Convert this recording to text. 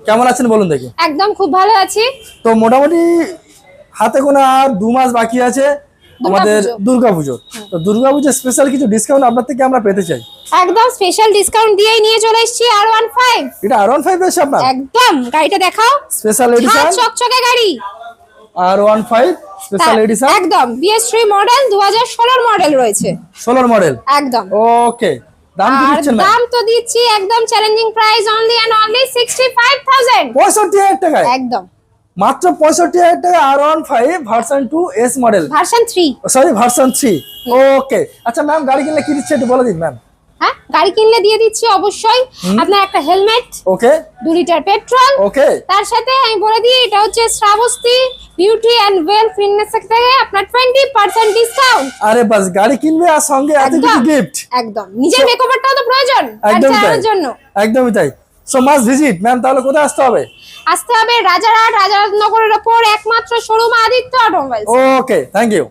কেমন আছেন বলুন দেখি। একদম খুব ভালো আছি। তো মোটামুটি হাতে গোনা আর 2 মাস বাকি আছে আমাদের দুর্গাপুজো। তো দুর্গাপুজো স্পেশাল কিছু ডিসকাউন্ট আপনার থেকে আমরা পেতে চাই। একদম স্পেশাল ডিসকাউন্ট দিয়েই নিয়ে চলে এসেছি R15। এটা R15 রয়েছে আপনার? একদম, গাড়িটা দেখাও। স্পেশাল এডিশন চকচকে গাড়ি R15 স্পেশাল এডিশন। একদম BS3 মডেল, 2016 মডেল রয়েছে। 16 মডেল একদম। ওকে, দাম কি দিচ্ছেন ম্যাম? দাম তো দিচ্ছি একদম challenging price, only and only 65,000। 65,000 টাকায় একদম মাত্র 65,000 টাকা R15 version 2 S model, version 3। Sorry version 3। Okay আচ্ছা ম্যাম, গাড়ি কিনলে কি দিচ্ছে একটু বলে দিন ম্যাম। হ্যাঁ, গাড়ি কিনলে দিয়ে দিচ্ছি অবশ্যই আপনার একটা helmet, okay 2 litre petrol. Okay তার সাথে আমি বলে দিই, এটা হচ্ছে Shrabasti beauty and well fitness থেকে আপনার 20% ডিসকাউন্ট। আরে বাস, গাড়ি কিনবে আর সঙ্গে এত কিছু গিফট। একদম, নিজের মেকওভারটাও তো প্রয়োজন একদম তাই, জন্য। একদমই তাই। So must visit ma'am. তাহলে কোথায় আসতে হবে? আসতে হবে রাজারহাট, রাজারহাট নগরের ওপর একমাত্র showroom Aditya automobiles. Okay, thank you.